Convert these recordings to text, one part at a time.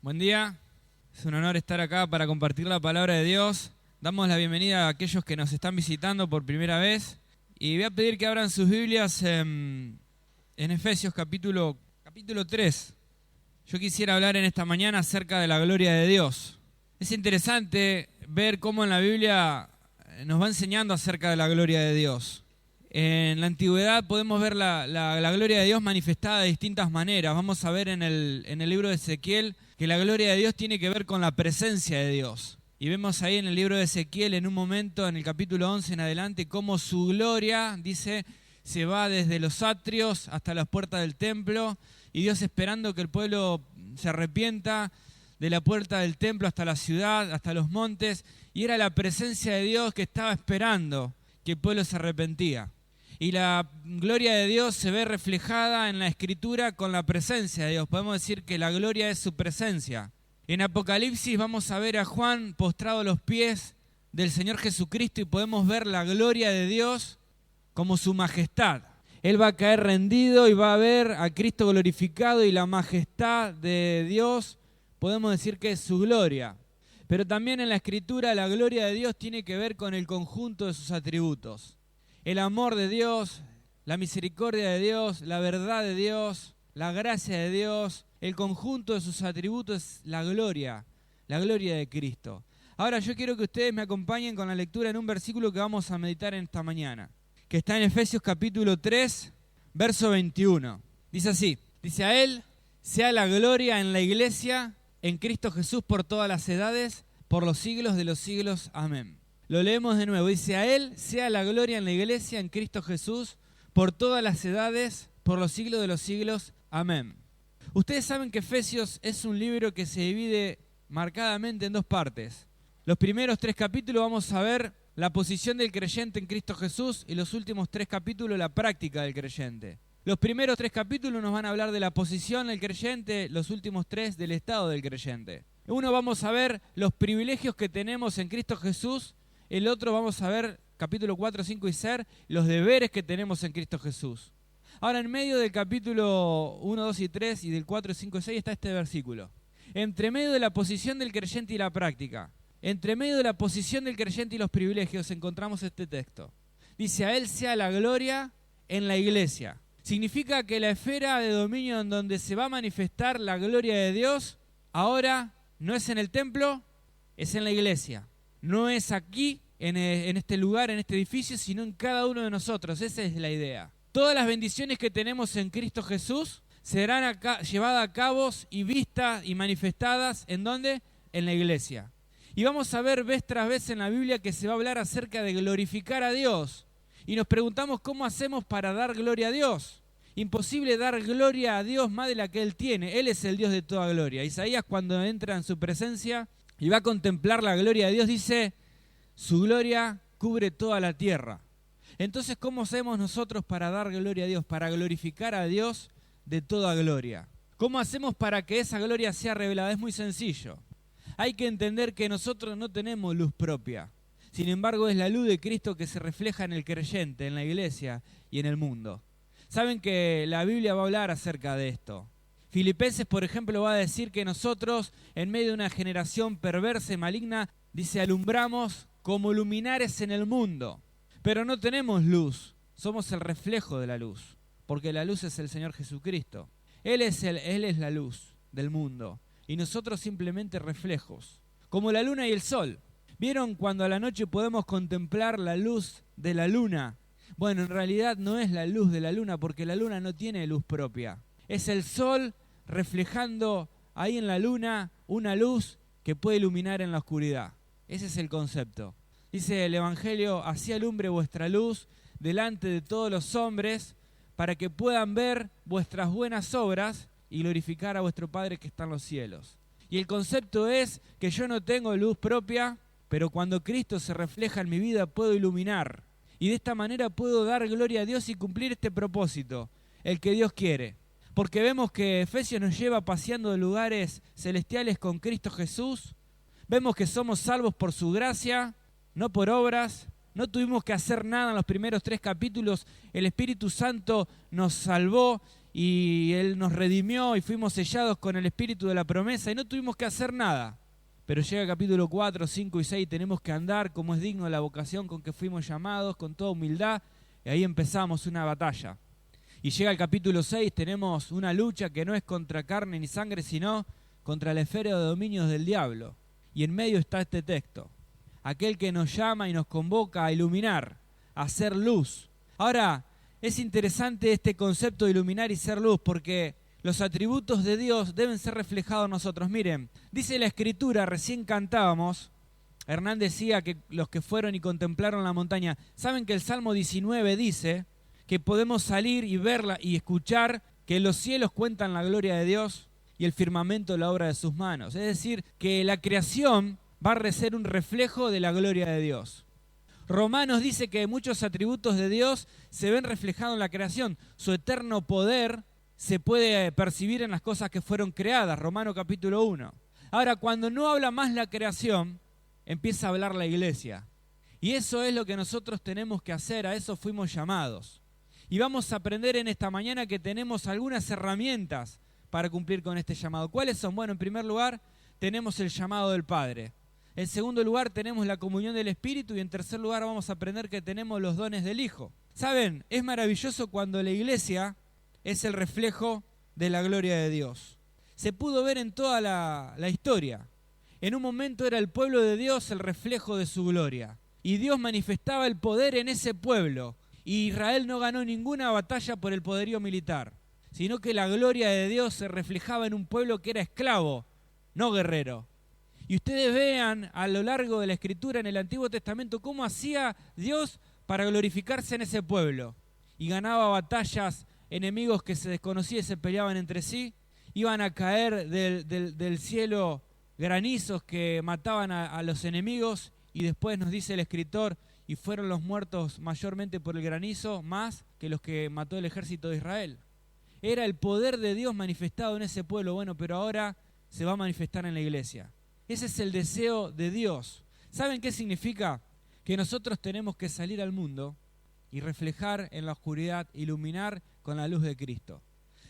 Buen día, es un honor estar acá para compartir la palabra de Dios. Damos la bienvenida a aquellos que nos están visitando por primera vez y voy a pedir que abran sus Biblias en Efesios capítulo 3. Yo quisiera hablar en esta mañana acerca de la gloria de Dios. Es interesante ver cómo en la Biblia nos va enseñando acerca de la gloria de Dios. En la antigüedad podemos ver la gloria de Dios manifestada de distintas maneras. Vamos a ver en el libro de Ezequiel que la gloria de Dios tiene que ver con la presencia de Dios. Y vemos ahí en el libro de Ezequiel, en un momento, en el capítulo 11 en adelante, cómo su gloria, dice, se va desde los atrios hasta las puertas del templo, y Dios esperando que el pueblo se arrepienta, de la puerta del templo hasta la ciudad, hasta los montes, y era la presencia de Dios que estaba esperando que el pueblo se arrepentía. Y la gloria de Dios se ve reflejada en la Escritura con la presencia de Dios. Podemos decir que la gloria es su presencia. En Apocalipsis vamos a ver a Juan postrado a los pies del Señor Jesucristo y podemos ver la gloria de Dios como su majestad. Él va a caer rendido y va a ver a Cristo glorificado, y la majestad de Dios podemos decir que es su gloria. Pero también en la Escritura la gloria de Dios tiene que ver con el conjunto de sus atributos. El amor de Dios, la misericordia de Dios, la verdad de Dios, la gracia de Dios, el conjunto de sus atributos es la gloria de Cristo. Ahora yo quiero que ustedes me acompañen con la lectura en un versículo que vamos a meditar en esta mañana, que está en Efesios capítulo 3, verso 21. Dice así, dice: a Él sea la gloria en la iglesia, en Cristo Jesús por todas las edades, por los siglos de los siglos. Amén. Lo leemos de nuevo, dice: a Él sea la gloria en la iglesia, en Cristo Jesús, por todas las edades, por los siglos de los siglos. Amén. Ustedes saben que Efesios es un libro que se divide marcadamente en dos partes. Los primeros 3 capítulos vamos a ver la posición del creyente en Cristo Jesús, y los últimos 3 capítulos la práctica del creyente. Los primeros 3 capítulos nos van a hablar de la posición del creyente, los últimos 3 del estado del creyente. Uno vamos a ver los privilegios que tenemos en Cristo Jesús. El otro vamos a ver, capítulo 4, 5 y 6, los deberes que tenemos en Cristo Jesús. Ahora, en medio del capítulo 1, 2 y 3 y del 4, 5 y 6 está este versículo. Entre medio de la posición del creyente y la práctica, entre medio de la posición del creyente y los privilegios, encontramos este texto. Dice: a Él sea la gloria en la iglesia. Significa que la esfera de dominio en donde se va a manifestar la gloria de Dios, ahora no es en el templo, es en la iglesia. No es aquí, en este lugar, en este edificio, sino en cada uno de nosotros. Esa es la idea. Todas las bendiciones que tenemos en Cristo Jesús serán llevadas a cabo y vistas y manifestadas, ¿en dónde? En la iglesia. Y vamos a ver vez tras vez en la Biblia que se va a hablar acerca de glorificar a Dios. Y nos preguntamos cómo hacemos para dar gloria a Dios. Imposible dar gloria a Dios más de la que Él tiene. Él es el Dios de toda gloria. Isaías, cuando entra en su presencia y va a contemplar la gloria de Dios, dice: su gloria cubre toda la tierra. Entonces, ¿cómo hacemos nosotros para dar gloria a Dios, para glorificar a Dios de toda gloria? ¿Cómo hacemos para que esa gloria sea revelada? Es muy sencillo. Hay que entender que nosotros no tenemos luz propia. Sin embargo, es la luz de Cristo que se refleja en el creyente, en la iglesia y en el mundo. Saben que la Biblia va a hablar acerca de esto. Filipenses, por ejemplo, va a decir que nosotros, en medio de una generación perversa y maligna, dice, alumbramos como luminares en el mundo. Pero no tenemos luz, somos el reflejo de la luz, porque la luz es el Señor Jesucristo. Él es la luz del mundo, y nosotros simplemente reflejos, como la luna y el sol. ¿Vieron cuando a la noche podemos contemplar la luz de la luna? Bueno, en realidad no es la luz de la luna, porque la luna no tiene luz propia. Es el sol reflejando ahí en la luna una luz que puede iluminar en la oscuridad. Ese es el concepto. Dice el Evangelio: así alumbre vuestra luz delante de todos los hombres, para que puedan ver vuestras buenas obras y glorificar a vuestro Padre que está en los cielos. Y el concepto es que yo no tengo luz propia, pero cuando Cristo se refleja en mi vida puedo iluminar. Y de esta manera puedo dar gloria a Dios y cumplir este propósito, el que Dios quiere. Porque vemos que Efesios nos lleva paseando de lugares celestiales con Cristo Jesús. Vemos que somos salvos por su gracia, no por obras. No tuvimos que hacer nada en los primeros 3 capítulos. El Espíritu Santo nos salvó y Él nos redimió y fuimos sellados con el espíritu de la promesa y no tuvimos que hacer nada. Pero llega el capítulo 4, 5 y 6, tenemos que andar como es digno de la vocación con que fuimos llamados, con toda humildad, y ahí empezamos una batalla. Y llega el capítulo 6, tenemos una lucha que no es contra carne ni sangre, sino contra la esfera de dominios del diablo. Y en medio está este texto: aquel que nos llama y nos convoca a iluminar, a hacer luz. Ahora, es interesante este concepto de iluminar y ser luz, porque los atributos de Dios deben ser reflejados en nosotros. Miren, dice la Escritura, recién cantábamos, Hernán decía que los que fueron y contemplaron la montaña, saben que el Salmo 19 dice que podemos salir y verla y escuchar que los cielos cuentan la gloria de Dios y el firmamento la obra de sus manos. Es decir, que la creación va a ser un reflejo de la gloria de Dios. Romanos dice que muchos atributos de Dios se ven reflejados en la creación. Su eterno poder se puede percibir en las cosas que fueron creadas. Romanos capítulo 1. Ahora, cuando no habla más la creación, empieza a hablar la iglesia. Y eso es lo que nosotros tenemos que hacer, a eso fuimos llamados. Y vamos a aprender en esta mañana que tenemos algunas herramientas para cumplir con este llamado. ¿Cuáles son? Bueno, en primer lugar, tenemos el llamado del Padre. En segundo lugar, tenemos la comunión del Espíritu. Y en tercer lugar, vamos a aprender que tenemos los dones del Hijo. ¿Saben? Es maravilloso cuando la iglesia es el reflejo de la gloria de Dios. Se pudo ver en toda la historia. En un momento era el pueblo de Dios el reflejo de su gloria. Y Dios manifestaba el poder en ese pueblo. Y Israel no ganó ninguna batalla por el poderío militar, sino que la gloria de Dios se reflejaba en un pueblo que era esclavo, no guerrero. Y ustedes vean a lo largo de la Escritura en el Antiguo Testamento cómo hacía Dios para glorificarse en ese pueblo. Y ganaba batallas, enemigos que se desconocían y se peleaban entre sí. Iban a caer del cielo granizos que mataban a los enemigos. Y después nos dice el escritor, y fueron los muertos mayormente por el granizo, más que los que mató el ejército de Israel. Era el poder de Dios manifestado en ese pueblo. Bueno, pero ahora se va a manifestar en la iglesia. Ese es el deseo de Dios. ¿Saben qué significa? Que nosotros tenemos que salir al mundo y reflejar en la oscuridad, iluminar con la luz de Cristo.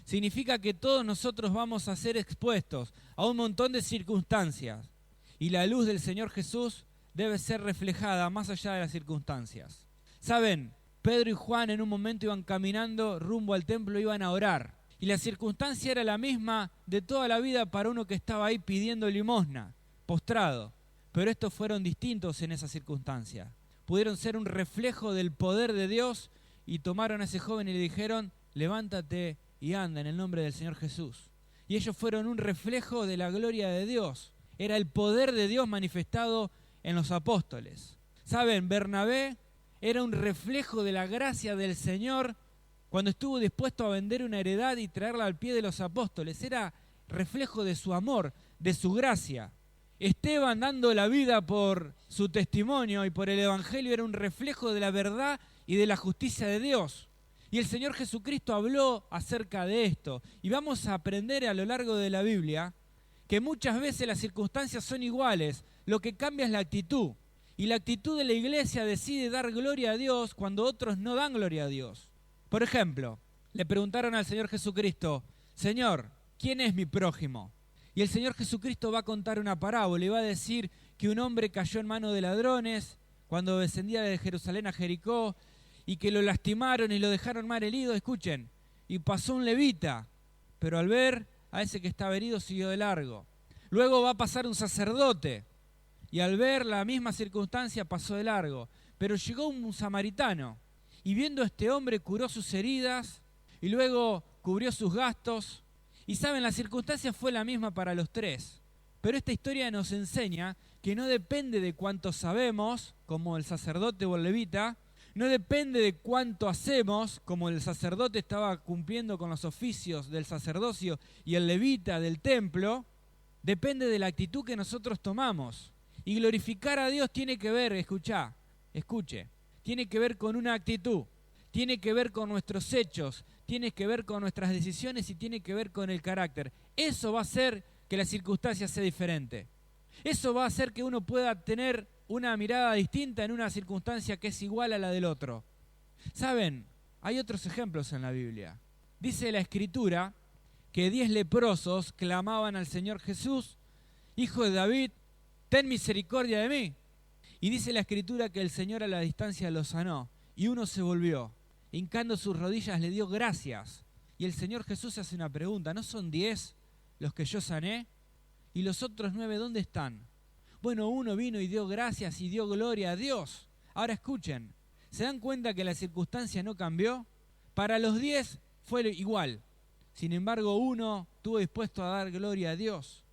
Significa que todos nosotros vamos a ser expuestos a un montón de circunstancias y la luz del Señor Jesús debe ser reflejada más allá de las circunstancias. ¿Saben? Pedro y Juan en un momento iban caminando rumbo al templo, iban a orar. Y la circunstancia era la misma de toda la vida para uno que estaba ahí pidiendo limosna, postrado. Pero estos fueron distintos en esa circunstancia. Pudieron ser un reflejo del poder de Dios y tomaron a ese joven y le dijeron, levántate y anda en el nombre del Señor Jesús. Y ellos fueron un reflejo de la gloria de Dios. Era el poder de Dios manifestado en los apóstoles. ¿Saben? Bernabé era un reflejo de la gracia del Señor cuando estuvo dispuesto a vender una heredad y traerla al pie de los apóstoles. Era reflejo de su amor, de su gracia. Esteban, dando la vida por su testimonio y por el evangelio, era un reflejo de la verdad y de la justicia de Dios. Y el Señor Jesucristo habló acerca de esto. Y vamos a aprender a lo largo de la Biblia que muchas veces las circunstancias son iguales. Lo que cambia es la actitud. Y la actitud de la iglesia decide dar gloria a Dios cuando otros no dan gloria a Dios. Por ejemplo, le preguntaron al Señor Jesucristo, Señor, ¿quién es mi prójimo? Y el Señor Jesucristo va a contar una parábola y va a decir que un hombre cayó en manos de ladrones cuando descendía de Jerusalén a Jericó y que lo lastimaron y lo dejaron mal herido. Escuchen, y pasó un levita, pero al ver a ese que estaba herido siguió de largo. Luego va a pasar un sacerdote y al ver la misma circunstancia pasó de largo. Pero llegó un samaritano y viendo a este hombre curó sus heridas y luego cubrió sus gastos. Y saben, la circunstancia fue la misma para los tres. Pero esta historia nos enseña que no depende de cuánto sabemos, como el sacerdote o el levita, no depende de cuánto hacemos, como el sacerdote estaba cumpliendo con los oficios del sacerdocio y el levita del templo, depende de la actitud que nosotros tomamos. Y glorificar a Dios tiene que ver, escuche, tiene que ver con una actitud, tiene que ver con nuestros hechos, tiene que ver con nuestras decisiones y tiene que ver con el carácter. Eso va a hacer que la circunstancia sea diferente. Eso va a hacer que uno pueda tener una mirada distinta en una circunstancia que es igual a la del otro. ¿Saben? Hay otros ejemplos en la Biblia. Dice la Escritura que 10 leprosos clamaban al Señor Jesús: Hijo de David, ten misericordia de mí. Y dice la Escritura que el Señor a la distancia los sanó, y uno se volvió, hincando sus rodillas le dio gracias. Y el Señor Jesús hace una pregunta: ¿no son 10 los que yo sané? ¿Y los otros 9 dónde están? Bueno, uno vino y dio gracias y dio gloria a Dios. Ahora escuchen, ¿se dan cuenta que la circunstancia no cambió? Para los 10 fue igual. Sin embargo, uno estuvo dispuesto a dar gloria a Dios.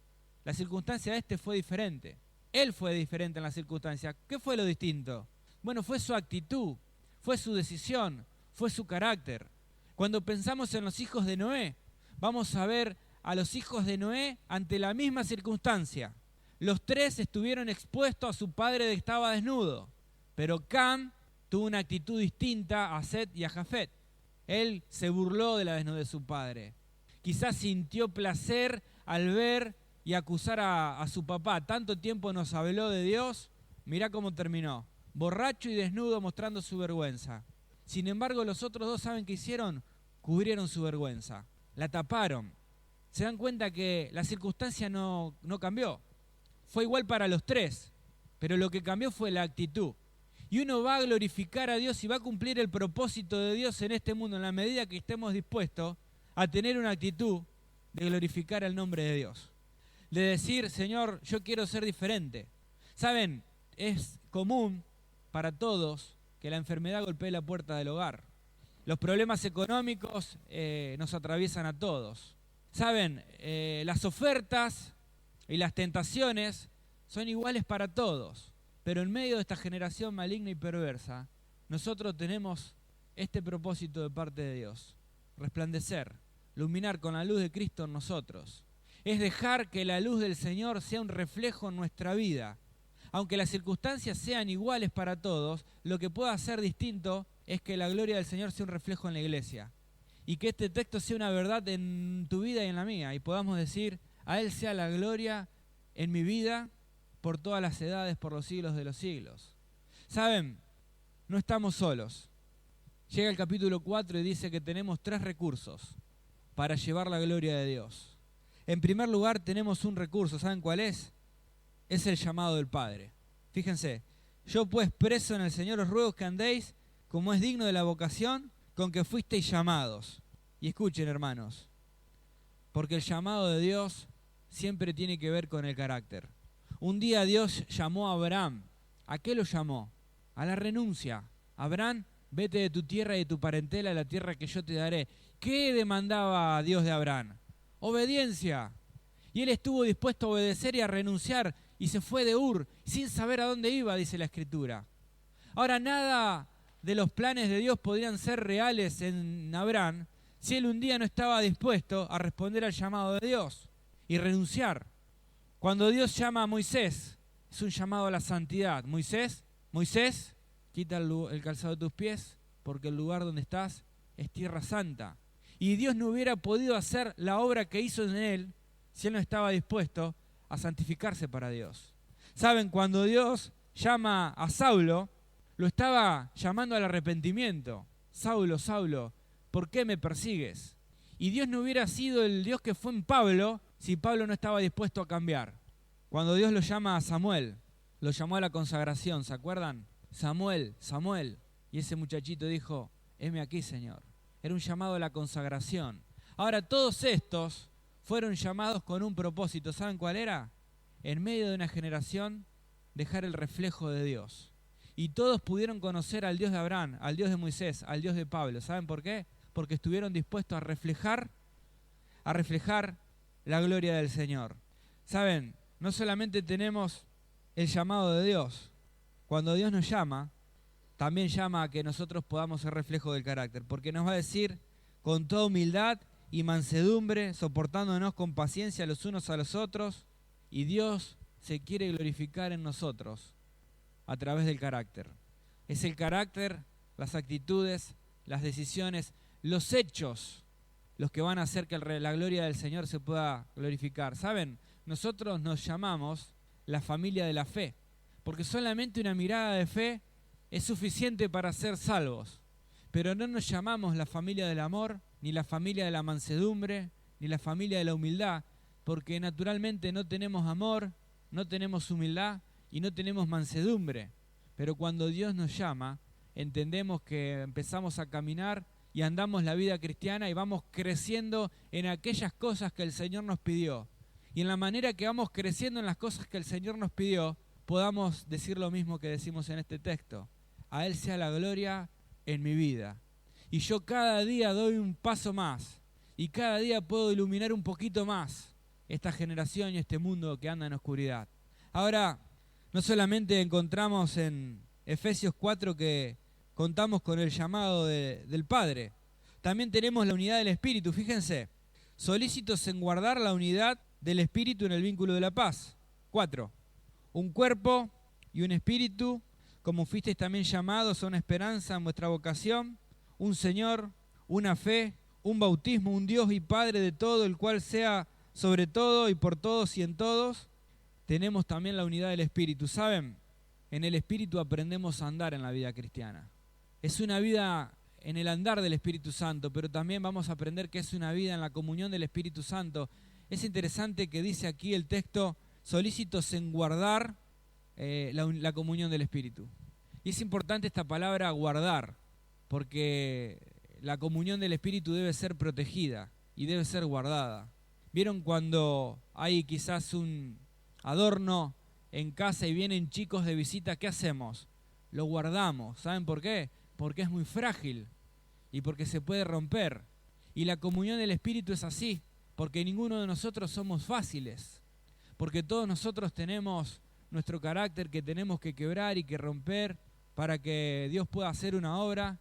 La circunstancia de este fue diferente. Él fue diferente en la circunstancia. ¿Qué fue lo distinto? Bueno, fue su actitud, fue su decisión, fue su carácter. Cuando pensamos en los hijos de Noé, vamos a ver a los hijos de Noé ante la misma circunstancia. Los 3 estuvieron expuestos a su padre que estaba desnudo, pero Cam tuvo una actitud distinta a Set y a Jafet. Él se burló de la desnudez de su padre. Quizás sintió placer al ver y acusar a su papá. Tanto tiempo nos habló de Dios, mirá cómo terminó. Borracho y desnudo, mostrando su vergüenza. Sin embargo, los otros 2, ¿saben qué hicieron? Cubrieron su vergüenza, la taparon. Se dan cuenta que la circunstancia no cambió. Fue igual para los 3, pero lo que cambió fue la actitud. Y uno va a glorificar a Dios y va a cumplir el propósito de Dios en este mundo en la medida que estemos dispuestos a tener una actitud de glorificar el nombre de Dios. De decir: Señor, yo quiero ser diferente. Saben, es común para todos que la enfermedad golpee la puerta del hogar. Los problemas económicos nos atraviesan a todos. Saben, las ofertas y las tentaciones son iguales para todos. Pero en medio de esta generación maligna y perversa, nosotros tenemos este propósito de parte de Dios: resplandecer, iluminar con la luz de Cristo en nosotros. Es dejar que la luz del Señor sea un reflejo en nuestra vida. Aunque las circunstancias sean iguales para todos, lo que pueda ser distinto es que la gloria del Señor sea un reflejo en la iglesia. Y que este texto sea una verdad en tu vida y en la mía. Y podamos decir: a Él sea la gloria en mi vida, por todas las edades, por los siglos de los siglos. ¿Saben? No estamos solos. Llega el capítulo 4 y dice que tenemos 3 recursos para llevar la gloria de Dios. En primer lugar, tenemos un recurso. ¿Saben cuál es? Es el llamado del Padre. Fíjense: yo pues, preso en el Señor, os ruego que andéis como es digno de la vocación con que fuisteis llamados. Y escuchen, hermanos, porque el llamado de Dios siempre tiene que ver con el carácter. Un día Dios llamó a Abraham. ¿A qué lo llamó? A la renuncia. Abraham, vete de tu tierra y de tu parentela a la tierra que yo te daré. ¿Qué demandaba Dios de Abraham? Obediencia. Y él estuvo dispuesto a obedecer y a renunciar, y se fue de Ur sin saber a dónde iba, dice la Escritura. Ahora, nada de los planes de Dios podrían ser reales en Abraham si él un día no estaba dispuesto a responder al llamado de Dios y renunciar. Cuando Dios llama a Moisés, es un llamado a la santidad. Moisés, quita el calzado de tus pies, porque el lugar donde estás es tierra santa. Y Dios no hubiera podido hacer la obra que hizo en él si él no estaba dispuesto a santificarse para Dios. ¿Saben? Cuando Dios llama a Saulo, lo estaba llamando al arrepentimiento. Saulo, Saulo, ¿por qué me persigues? Y Dios no hubiera sido el Dios que fue en Pablo si Pablo no estaba dispuesto a cambiar. Cuando Dios lo llama a Samuel, lo llamó a la consagración, ¿se acuerdan? Samuel, Samuel. Y ese muchachito dijo: heme aquí, Señor. Era un llamado a la consagración. Ahora, todos estos fueron llamados con un propósito. ¿Saben cuál era? En medio de una generación, dejar el reflejo de Dios. Y todos pudieron conocer al Dios de Abraham, al Dios de Moisés, al Dios de Pablo. ¿Saben por qué? Porque estuvieron dispuestos a reflejar la gloria del Señor. ¿Saben? No solamente tenemos el llamado de Dios. Cuando Dios nos llama, también llama a que nosotros podamos ser reflejo del carácter. Porque nos va a decir: con toda humildad y mansedumbre, soportándonos con paciencia los unos a los otros. Y Dios se quiere glorificar en nosotros a través del carácter. Es el carácter, las actitudes, las decisiones, los hechos, los que van a hacer que la gloria del Señor se pueda glorificar. ¿Saben? Nosotros nos llamamos la familia de la fe, porque solamente una mirada de fe es suficiente para ser salvos. Pero no nos llamamos la familia del amor, ni la familia de la mansedumbre, ni la familia de la humildad, porque naturalmente no tenemos amor, no tenemos humildad y no tenemos mansedumbre. Pero cuando Dios nos llama, entendemos que empezamos a caminar y andamos la vida cristiana y vamos creciendo en aquellas cosas que el Señor nos pidió. Y en la manera que vamos creciendo en las cosas que el Señor nos pidió, podamos decir lo mismo que decimos en este texto. A Él sea la gloria en mi vida. Y yo cada día doy un paso más. Y cada día puedo iluminar un poquito más esta generación y este mundo que anda en oscuridad. Ahora, no solamente encontramos en Efesios 4 que contamos con el llamado del Padre, también tenemos la unidad del Espíritu. Fíjense, solícitos en guardar la unidad del Espíritu en el vínculo de la paz. 4. Un cuerpo y un espíritu, como fuisteis también llamados a una esperanza en vuestra vocación, un Señor, una fe, un bautismo, un Dios y Padre de todo, el cual sea sobre todo y por todos y en todos. Tenemos también la unidad del Espíritu. ¿Saben? En el Espíritu aprendemos a andar en la vida cristiana. Es una vida en el andar del Espíritu Santo, pero también vamos a aprender que es una vida en la comunión del Espíritu Santo. Es interesante que dice aquí el texto, solícitos en guardar la comunión del Espíritu. Y es importante esta palabra guardar, porque la comunión del Espíritu debe ser protegida y debe ser guardada. ¿Vieron cuando hay quizás un adorno en casa y vienen chicos de visita? ¿Qué hacemos? Lo guardamos. ¿Saben por qué? Porque es muy frágil y porque se puede romper. Y la comunión del Espíritu es así, porque ninguno de nosotros somos fáciles, porque todos nosotros tenemos nuestro carácter que tenemos que quebrar y que romper para que Dios pueda hacer una obra,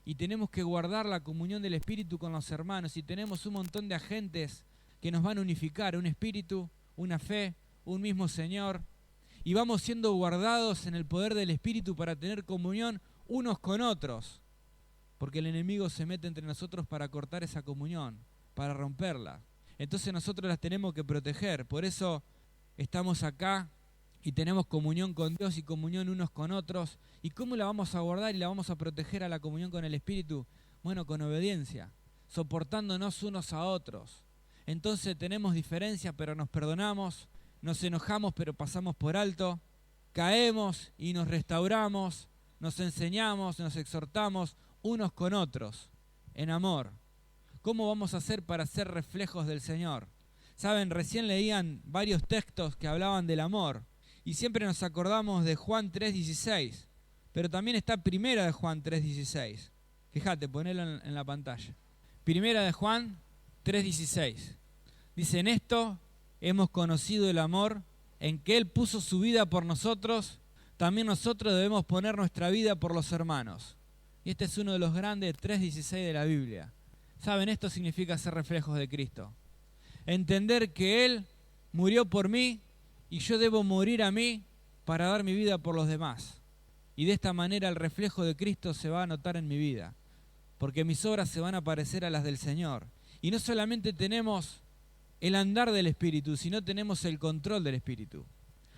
y tenemos que guardar la comunión del Espíritu con los hermanos, y tenemos un montón de agentes que nos van a unificar, un espíritu, una fe, un mismo Señor, y vamos siendo guardados en el poder del Espíritu para tener comunión unos con otros, porque el enemigo se mete entre nosotros para cortar esa comunión, para romperla. Entonces nosotros las tenemos que proteger. Por eso estamos acá y tenemos comunión con Dios y comunión unos con otros. ¿Y cómo la vamos a guardar y la vamos a proteger a la comunión con el Espíritu? Bueno, con obediencia, soportándonos unos a otros. Entonces tenemos diferencias, pero nos perdonamos, nos enojamos, pero pasamos por alto, caemos y nos restauramos, nos enseñamos, nos exhortamos unos con otros, en amor. ¿Cómo vamos a hacer para ser reflejos del Señor? Saben, recién leían varios textos que hablaban del amor y siempre nos acordamos de Juan 3:16, pero también está Primera de Juan 3:16. Fíjate, ponelo en la pantalla. Primera de Juan 3:16. Dice, en esto hemos conocido el amor, en que Él puso su vida por nosotros, también nosotros debemos poner nuestra vida por los hermanos. Y este es uno de los grandes 3:16 de la Biblia. ¿Saben? Esto significa ser reflejos de Cristo. Entender que Él murió por mí y yo debo morir a mí para dar mi vida por los demás. Y de esta manera el reflejo de Cristo se va a notar en mi vida, porque mis obras se van a parecer a las del Señor. Y no solamente tenemos el andar del Espíritu, sino tenemos el control del Espíritu.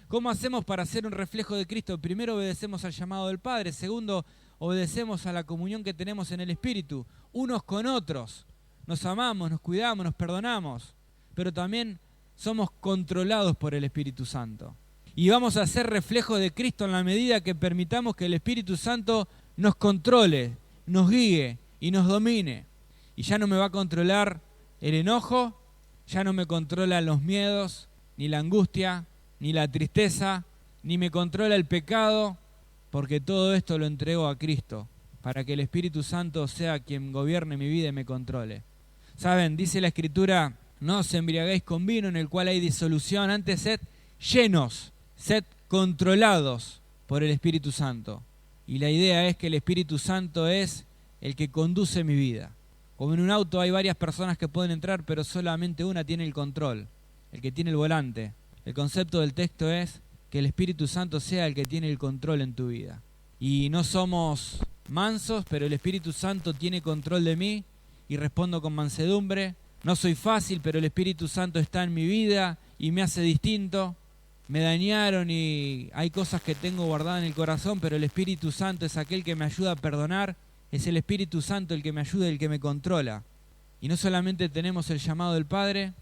¿Cómo hacemos para ser un reflejo de Cristo? Primero, obedecemos al llamado del Padre. Segundo, obedecemos a la comunión que tenemos en el Espíritu, unos con otros. Nos amamos, nos cuidamos, nos perdonamos, pero también somos controlados por el Espíritu Santo. Y vamos a ser reflejo de Cristo en la medida que permitamos que el Espíritu Santo nos controle, nos guíe y nos domine. Y ya no me va a controlar el enojo, ya no me controlan los miedos, ni la angustia, ni la tristeza, ni me controla el pecado, porque todo esto lo entrego a Cristo, para que el Espíritu Santo sea quien gobierne mi vida y me controle. ¿Saben? Dice la Escritura, no os embriaguéis con vino en el cual hay disolución, antes sed llenos, sed controlados por el Espíritu Santo. Y la idea es que el Espíritu Santo es el que conduce mi vida. Como en un auto hay varias personas que pueden entrar, pero solamente una tiene el control, el que tiene el volante. El concepto del texto es que el Espíritu Santo sea el que tiene el control en tu vida. Y no somos mansos, pero el Espíritu Santo tiene control de mí y respondo con mansedumbre. No soy fácil, pero el Espíritu Santo está en mi vida y me hace distinto. Me dañaron y hay cosas que tengo guardadas en el corazón, pero el Espíritu Santo es aquel que me ayuda a perdonar. Es el Espíritu Santo el que me ayuda y el que me controla. Y no solamente tenemos el llamado del Padre,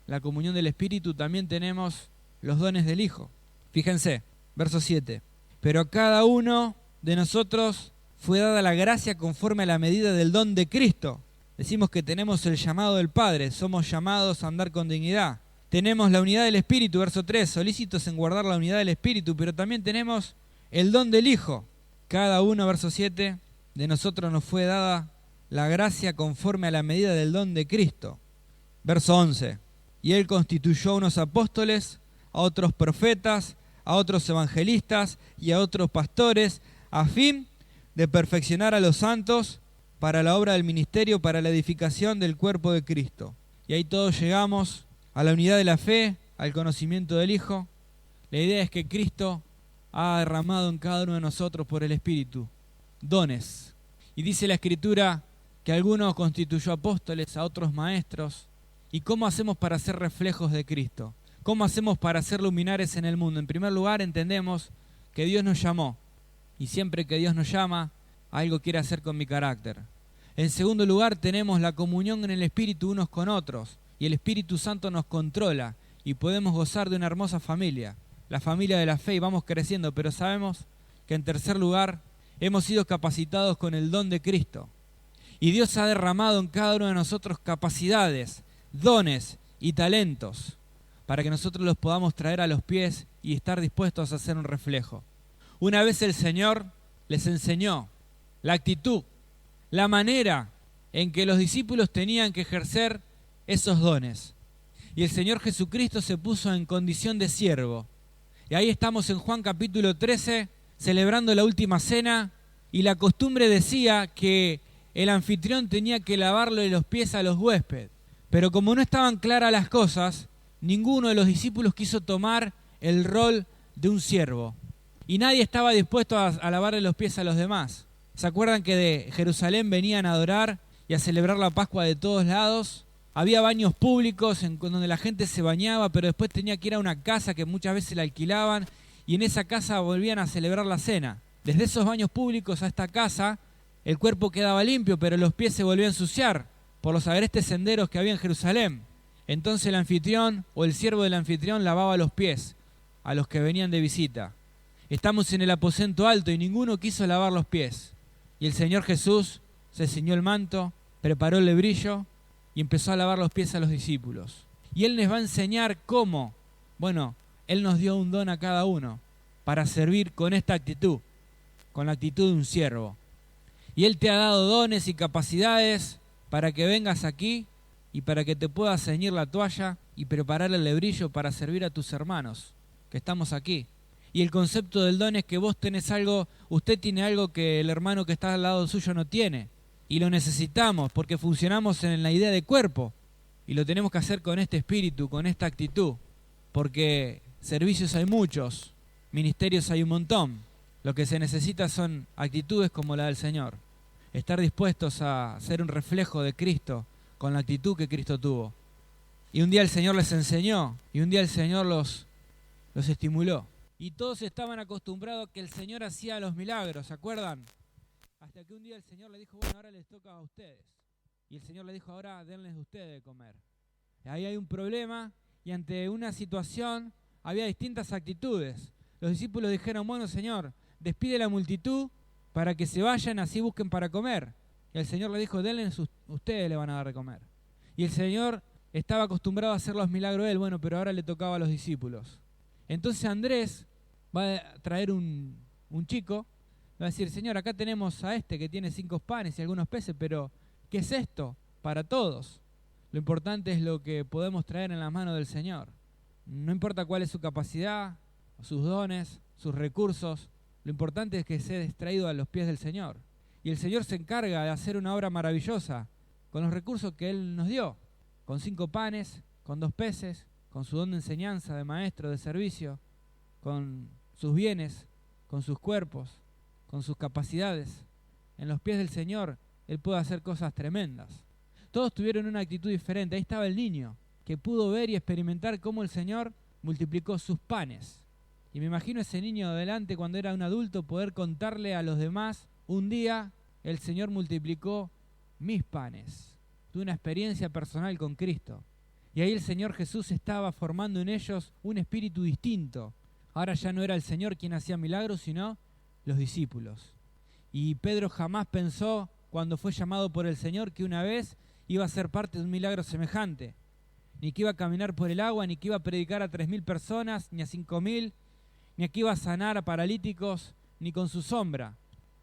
la comunión del Espíritu, también tenemos los dones del Hijo. Fíjense, verso 7. Pero a cada uno de nosotros fue dada la gracia conforme a la medida del don de Cristo. Decimos que tenemos el llamado del Padre, somos llamados a andar con dignidad. Tenemos la unidad del Espíritu, verso 3, solícitos en guardar la unidad del Espíritu, pero también tenemos el don del Hijo. Cada uno, verso 7, de nosotros nos fue dada la gracia conforme a la medida del don de Cristo. Verso 11. Y Él constituyó a unos apóstoles, a otros profetas, a otros evangelistas y a otros pastores, a fin de perfeccionar a los santos para la obra del ministerio, para la edificación del cuerpo de Cristo. Y ahí todos llegamos a la unidad de la fe, al conocimiento del Hijo. La idea es que Cristo ha derramado en cada uno de nosotros por el Espíritu dones. Y dice la Escritura que a algunos constituyó apóstoles, a otros maestros. ¿Y cómo hacemos para ser reflejos de Cristo? ¿Cómo hacemos para ser luminares en el mundo? En primer lugar, entendemos que Dios nos llamó. Y siempre que Dios nos llama, algo quiere hacer con mi carácter. En segundo lugar, tenemos la comunión en el Espíritu unos con otros. Y el Espíritu Santo nos controla. Y podemos gozar de una hermosa familia. La familia de la fe, y vamos creciendo. Pero sabemos que en tercer lugar, hemos sido capacitados con el don de Cristo. Y Dios ha derramado en cada uno de nosotros capacidades, dones y talentos para que nosotros los podamos traer a los pies y estar dispuestos a hacer un reflejo. Una vez el Señor les enseñó la actitud, la manera en que los discípulos tenían que ejercer esos dones. Y el Señor Jesucristo se puso en condición de siervo. Y ahí estamos en Juan capítulo 13, celebrando la última cena, y la costumbre decía que el anfitrión tenía que lavarle los pies a los huéspedes. Pero como no estaban claras las cosas, ninguno de los discípulos quiso tomar el rol de un siervo. Y nadie estaba dispuesto a lavarle los pies a los demás. ¿Se acuerdan que de Jerusalén venían a adorar y a celebrar la Pascua de todos lados? Había baños públicos donde la gente se bañaba, pero después tenía que ir a una casa que muchas veces la alquilaban, y en esa casa volvían a celebrar la cena. Desde esos baños públicos a esta casa, el cuerpo quedaba limpio, pero los pies se volvían a ensuciar por los agrestes senderos que había en Jerusalén. Entonces el anfitrión o el siervo del anfitrión lavaba los pies a los que venían de visita. Estamos en el aposento alto y ninguno quiso lavar los pies. Y el Señor Jesús se ciñó el manto, preparó el lebrillo y empezó a lavar los pies a los discípulos. Y Él les va a enseñar cómo. Bueno, Él nos dio un don a cada uno para servir con esta actitud, con la actitud de un siervo. Y Él te ha dado dones y capacidades para que vengas aquí y para que te puedas ceñir la toalla y preparar el lebrillo para servir a tus hermanos, que estamos aquí. Y el concepto del don es que vos tenés algo, usted tiene algo que el hermano que está al lado suyo no tiene. Y lo necesitamos porque funcionamos en la idea de cuerpo. Y lo tenemos que hacer con este espíritu, con esta actitud. Porque servicios hay muchos, ministerios hay un montón. Lo que se necesita son actitudes como la del Señor. Estar dispuestos a ser un reflejo de Cristo con la actitud que Cristo tuvo. Y un día el Señor les enseñó, y un día el Señor los estimuló. Y todos estaban acostumbrados a que el Señor hacía los milagros, ¿se acuerdan? Hasta que un día el Señor le dijo, bueno, ahora les toca a ustedes. Y el Señor le dijo, ahora denles ustedes de comer. Ahí hay un problema, y ante una situación había distintas actitudes. Los discípulos dijeron, bueno, Señor, despide la multitud para que se vayan, así busquen para comer. Y el Señor le dijo, denles ustedes le van a dar de comer. Y el Señor estaba acostumbrado a hacer los milagros de Él, bueno, pero ahora le tocaba a los discípulos. Entonces Andrés va a traer un chico, va a decir, Señor, acá tenemos a este que tiene 5 panes y algunos peces, pero ¿qué es esto? Para todos. Lo importante es lo que podemos traer en las manos del Señor. No importa cuál es su capacidad, sus dones, sus recursos, lo importante es que sea extraído a los pies del Señor. Y el Señor se encarga de hacer una obra maravillosa con los recursos que Él nos dio, con 5 panes, con 2 peces, con su don de enseñanza, de maestro, de servicio, con sus bienes, con sus cuerpos, con sus capacidades. En los pies del Señor, Él puede hacer cosas tremendas. Todos tuvieron una actitud diferente. Ahí estaba el niño, que pudo ver y experimentar cómo el Señor multiplicó sus panes. Y me imagino ese niño adelante cuando era un adulto poder contarle a los demás, un día el Señor multiplicó mis panes. de una experiencia personal con Cristo. Y ahí el Señor Jesús estaba formando en ellos un espíritu distinto. Ahora ya no era el Señor quien hacía milagros, sino los discípulos. Y Pedro jamás pensó, cuando fue llamado por el Señor, que una vez iba a ser parte de un milagro semejante. Ni que iba a caminar por el agua, ni que iba a predicar a 3.000 personas, ni a 5.000, ni que iba a sanar a paralíticos, ni con su sombra.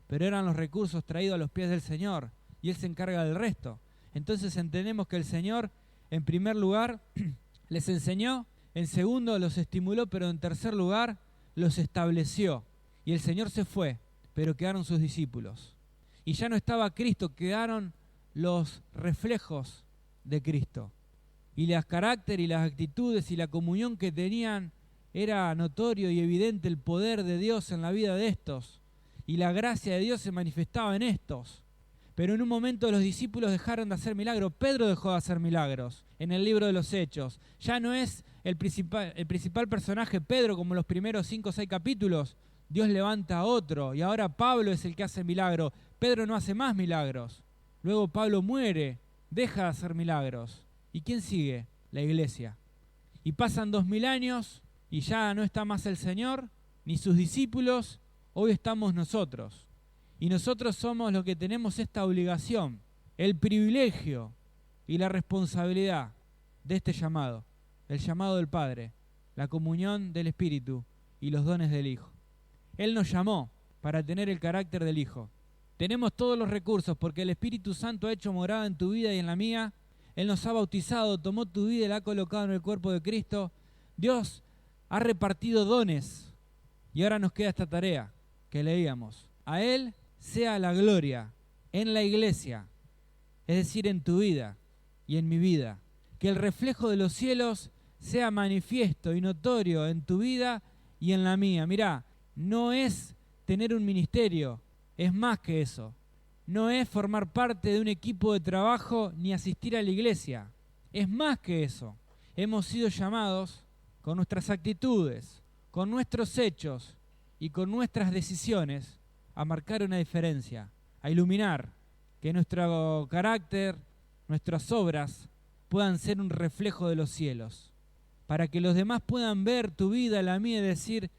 Pero eran los recursos traídos a los pies del Señor, y Él se encarga del resto. Entonces entendemos que el Señor, en primer lugar, les enseñó, en segundo, los estimuló, pero en tercer lugar, los estableció. Y el Señor se fue, pero quedaron sus discípulos. Y ya no estaba Cristo, quedaron los reflejos de Cristo. Y los carácter y las actitudes y la comunión que tenían, era notorio y evidente el poder de Dios en la vida de estos. Y la gracia de Dios se manifestaba en estos. Pero en un momento los discípulos dejaron de hacer milagros. Pedro dejó de hacer milagros en el libro de los Hechos. Ya no es el principal personaje Pedro como en los primeros 5 o 6 capítulos. Dios levanta a otro y ahora Pablo es el que hace milagro. Pedro no hace más milagros. Luego Pablo muere, deja de hacer milagros. ¿Y quién sigue? La iglesia. Y pasan 2000 años y ya no está más el Señor ni sus discípulos. Hoy estamos nosotros. Y nosotros somos los que tenemos esta obligación, el privilegio y la responsabilidad de este llamado, el llamado del Padre, la comunión del Espíritu y los dones del Hijo. Él nos llamó para tener el carácter del Hijo. Tenemos todos los recursos porque el Espíritu Santo ha hecho morada en tu vida y en la mía. Él nos ha bautizado, tomó tu vida y la ha colocado en el cuerpo de Cristo. Dios ha repartido dones y ahora nos queda esta tarea que leíamos. A Él sea la gloria en la iglesia, es decir, en tu vida y en mi vida. Que el reflejo de los cielos sea manifiesto y notorio en tu vida y en la mía. Mirá, no es tener un ministerio, es más que eso. No es formar parte de un equipo de trabajo ni asistir a la iglesia. Es más que eso. Hemos sido llamados con nuestras actitudes, con nuestros hechos y con nuestras decisiones a marcar una diferencia, a iluminar, que nuestro carácter, nuestras obras puedan ser un reflejo de los cielos, para que los demás puedan ver tu vida, la mía, y decir,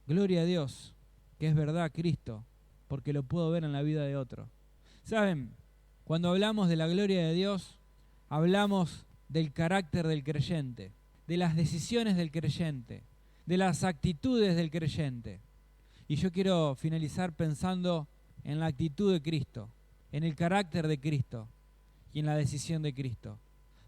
gloria a Dios, que es verdad Cristo, porque lo puedo ver en la vida de otro. ¿Saben? Cuando hablamos de la gloria de Dios, hablamos del carácter del creyente, de las decisiones del creyente, de las actitudes del creyente. Y yo quiero finalizar pensando en la actitud de Cristo, en el carácter de Cristo y en la decisión de Cristo.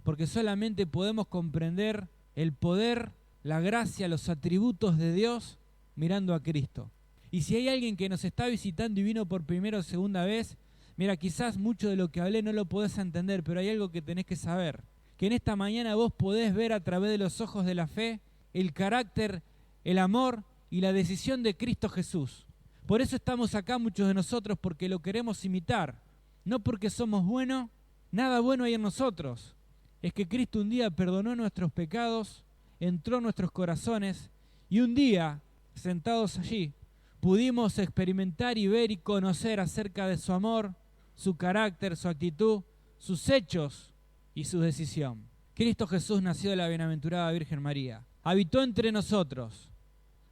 Porque solamente podemos comprender el poder, la gracia, los atributos de Dios mirando a Cristo. Y si hay alguien que nos está visitando y vino por primera o segunda vez, mira, quizás mucho de lo que hablé no lo podés entender, pero hay algo que tenés que saber. Que en esta mañana vos podés ver a través de los ojos de la fe el carácter, el amor y la decisión de Cristo Jesús. Por eso estamos acá muchos de nosotros, porque lo queremos imitar. No porque somos buenos, nada bueno hay en nosotros. Es que Cristo un día perdonó nuestros pecados, entró en nuestros corazones y un día, sentados allí, pudimos experimentar y ver y conocer acerca de su amor, su carácter, su actitud, sus hechos y su decisión. Cristo Jesús nació de la bienaventurada Virgen María. Habitó entre nosotros,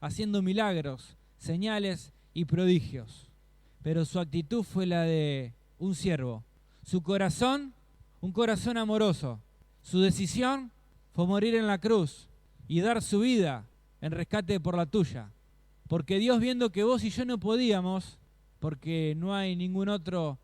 haciendo milagros, señales y prodigios. Pero su actitud fue la de un siervo. Su corazón, un corazón amoroso. Su decisión fue morir en la cruz y dar su vida en rescate por la tuya. Porque Dios, viendo que vos y yo no podíamos, porque no hay ningún otro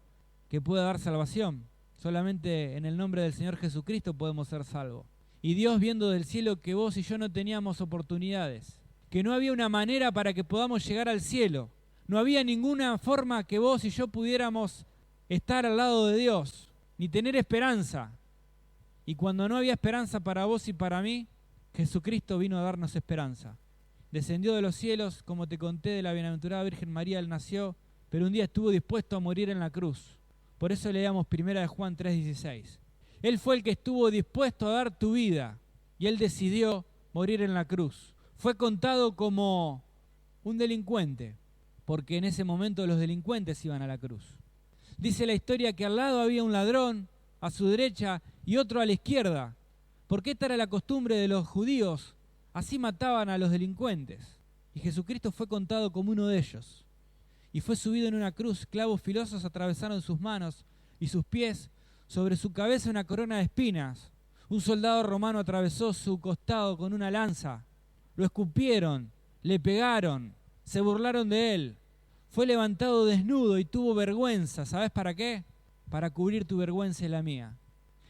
que pueda dar salvación, solamente en el nombre del Señor Jesucristo podemos ser salvos. Y Dios, viendo del cielo que vos y yo no teníamos oportunidades, que no había una manera para que podamos llegar al cielo, no había ninguna forma que vos y yo pudiéramos estar al lado de Dios, ni tener esperanza. Y cuando no había esperanza para vos y para mí, Jesucristo vino a darnos esperanza. Descendió de los cielos, como te conté de la bienaventurada Virgen María, Él nació, pero un día estuvo dispuesto a morir en la cruz. Por eso leíamos 1 Juan 3:16. Él fue el que estuvo dispuesto a dar tu vida y Él decidió morir en la cruz. Fue contado como un delincuente, porque en ese momento los delincuentes iban a la cruz. Dice la historia que al lado había un ladrón a su derecha y otro a la izquierda, porque esta era la costumbre de los judíos. Así mataban a los delincuentes. Y Jesucristo fue contado como uno de ellos. Y fue subido en una cruz. Clavos filosos atravesaron sus manos y sus pies. Sobre su cabeza una corona de espinas. Un soldado romano atravesó su costado con una lanza. Lo escupieron, le pegaron, se burlaron de él. Fue levantado desnudo y tuvo vergüenza. ¿Sabes para qué? Para cubrir tu vergüenza y la mía.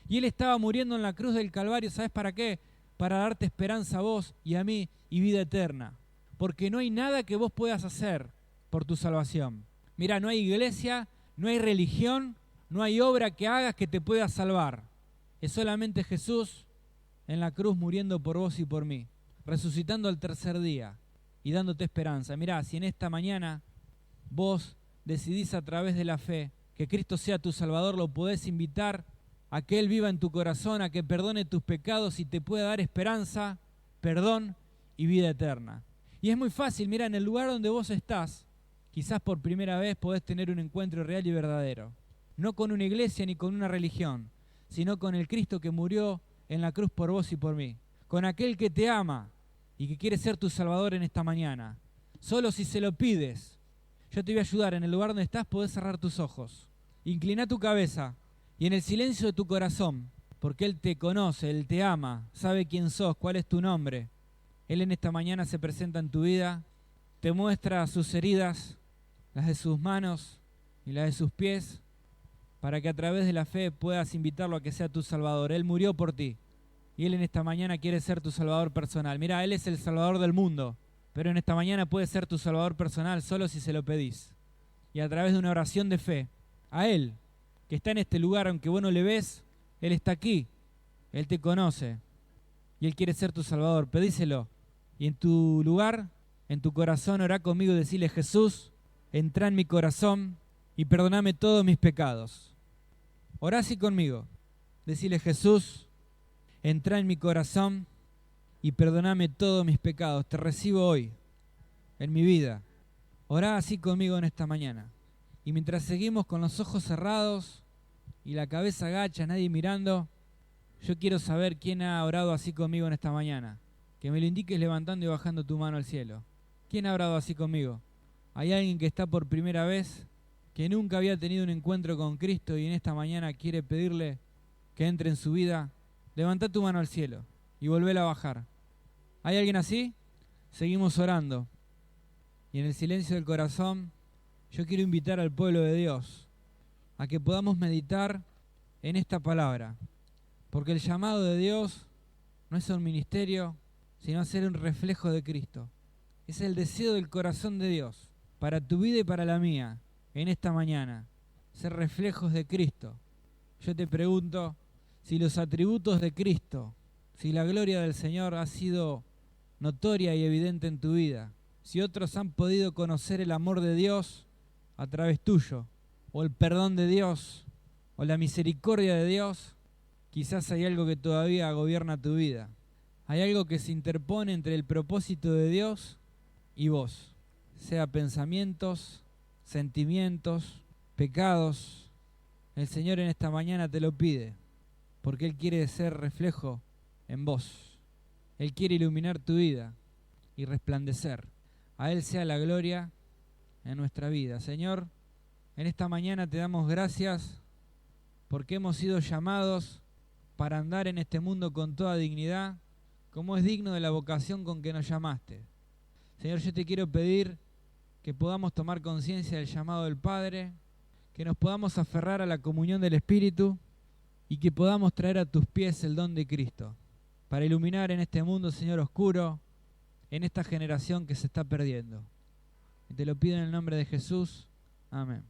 Y él estaba muriendo en la cruz del Calvario. ¿Sabes para qué? Para darte esperanza a vos y a mí y vida eterna. Porque no hay nada que vos puedas hacer por tu salvación. Mirá, no hay iglesia, no hay religión, no hay obra que hagas que te pueda salvar. Es solamente Jesús en la cruz muriendo por vos y por mí, resucitando al tercer día y dándote esperanza. Mirá, si en esta mañana vos decidís a través de la fe que Cristo sea tu Salvador, lo podés invitar a que Él viva en tu corazón, a que perdone tus pecados y te pueda dar esperanza, perdón y vida eterna. Y es muy fácil, mira, en el lugar donde vos estás, quizás por primera vez podés tener un encuentro real y verdadero. No con una iglesia ni con una religión, sino con el Cristo que murió en la cruz por vos y por mí. Con aquel que te ama y que quiere ser tu Salvador en esta mañana. Solo si se lo pides. Yo te voy a ayudar, en el lugar donde estás podés cerrar tus ojos. Inclina tu cabeza y en el silencio de tu corazón, porque Él te conoce, Él te ama, sabe quién sos, cuál es tu nombre. Él en esta mañana se presenta en tu vida, te muestra sus heridas, las de sus manos y las de sus pies, para que a través de la fe puedas invitarlo a que sea tu Salvador. Él murió por ti y Él en esta mañana quiere ser tu Salvador personal. Mira, Él es el Salvador del mundo, pero en esta mañana puede ser tu Salvador personal solo si se lo pedís. Y a través de una oración de fe, a Él, que está en este lugar, aunque vos no le ves, Él está aquí, Él te conoce y Él quiere ser tu Salvador. Pedíselo. Y en tu lugar, en tu corazón, orá conmigo y decile: Jesús, entrá en mi corazón y perdoname todos mis pecados. Orá así conmigo. Decile: Jesús, entrá en mi corazón y perdoname todos mis pecados. Te recibo hoy en mi vida. Orá así conmigo en esta mañana. Y mientras seguimos con los ojos cerrados y la cabeza agacha, nadie mirando, yo quiero saber quién ha orado así conmigo en esta mañana. Que me lo indiques levantando y bajando tu mano al cielo. ¿Quién ha orado así conmigo? ¿Hay alguien que está por primera vez, que nunca había tenido un encuentro con Cristo y en esta mañana quiere pedirle que entre en su vida? Levanta tu mano al cielo y volvéla a bajar. ¿Hay alguien así? Seguimos orando. Y en el silencio del corazón, yo quiero invitar al pueblo de Dios a que podamos meditar en esta palabra. Porque el llamado de Dios no es un ministerio, sino a ser un reflejo de Cristo. Es el deseo del corazón de Dios para tu vida y para la mía en esta mañana, ser reflejos de Cristo. Yo te pregunto si los atributos de Cristo, si la gloria del Señor ha sido notoria y evidente en tu vida, si otros han podido conocer el amor de Dios a través tuyo, o el perdón de Dios, o la misericordia de Dios. Quizás hay algo que todavía gobierna tu vida. Hay algo que se interpone entre el propósito de Dios y vos, sea pensamientos, sentimientos, pecados. El Señor en esta mañana te lo pide, porque Él quiere ser reflejo en vos. Él quiere iluminar tu vida y resplandecer. A Él sea la gloria en nuestra vida. Señor, en esta mañana te damos gracias porque hemos sido llamados para andar en este mundo con toda dignidad, como es digno de la vocación con que nos llamaste. Señor, yo te quiero pedir que podamos tomar conciencia del llamado del Padre, que nos podamos aferrar a la comunión del Espíritu y que podamos traer a tus pies el don de Cristo, para iluminar en este mundo, Señor, oscuro, en esta generación que se está perdiendo. Y te lo pido en el nombre de Jesús. Amén.